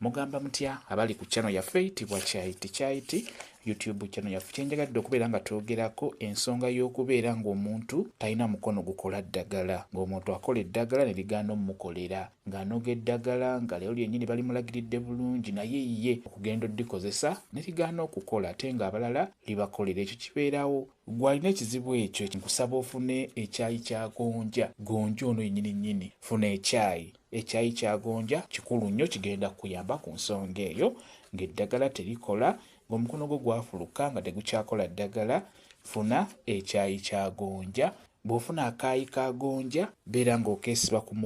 mugamba mutya abali ku channel yaffe eyitibwa Kyayiti YouTube channel yaffe. Kyenjagadde okubeera nga twogerako ensonga y'okubeera ng'omuntu talina mukono gukola ddagala, ng'omuntu akola eddagala ne ligaana omukolera, ng'anoga eddagala nga lero lyennyini balimulagiridde bulungi naye ye okugenda oddikozesa ne ligaana okukola ate ng'abalala libakolera. Ekyo kibeerawo. Gwalina ekizibu ekyo nkusaba ofune ekyayi kya gonja. Gonja ono yennyini funa ekyayi kya gonja kikulu nnyo, kigenda kuyamba ku nsonga eyo ng'eddagala terikola, ng'omukono gwo gwafuluka nga tegukyakola ddagala. Funa ekyayi kya gonja. Bw'ofuna akaayi ka gonja beera ng'okeesiba ku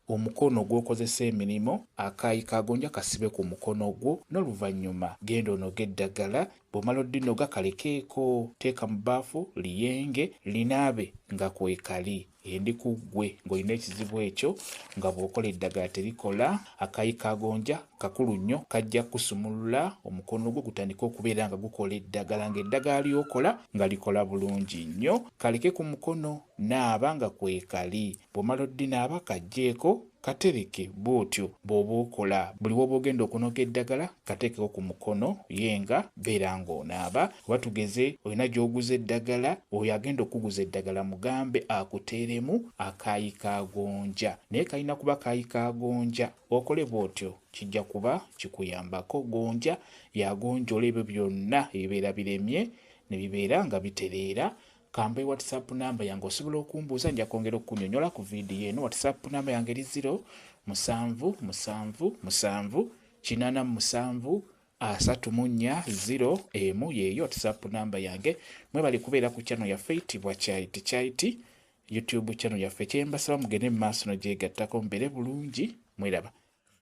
omukono gw'okozesa emirimu, akaayi ka gonja kasibe ku mukono gwo, n'oluvannyuma genda onoga eddagala. Bw'omala oddinoga kalekeeko, teeka mu bbaafu liyenge, linaabe nga kwekali. Endi ku ggwe ng'olina ekizibu ekyo nga bw'okola eddagala terikola. Akaayi ka gonja kakulu nnyo, kajja kusumulula omukono gwo gutandika okubeera nga gukola eddagala, ng'eddagala ly'okola nga likola bulungi nnyo. Kaleke ku mukono, naaba nga kwekali. Bw'omala oddinaaba kaggyeeko, katereke bw'otyo bw'oba okola. Buli w'oba ogenda okunoga eddagala kateekeko ku mukono yenga beera ng'onaaba. Oba tugeze olina gy'oguza eddagala, oyo agenda okuguza eddagala mugambe akuteeremu akaayi ka gonja, naye kalina kuba kaayi ka gonja. Okole bw'otyo kijja kuba kikuyambako. Gonja yagonjola ebyo byonna ebibeera biremye ne bibeera nga bitereera. Kambe WhatsApp namba yange osobola okumbuuza, nja kwongera okunyonyola ku vidiyo eno. WhatsApp namba yange eri 0777873401 yeeyo WhatsApp namba yange. Mwebali kubeera ku channel yaffe eyitibwa Kyayiti YouTube channel yaffe. Kyembasaba mugende mu maaso n'ogyegattako mubeere bulungi. Mweraba.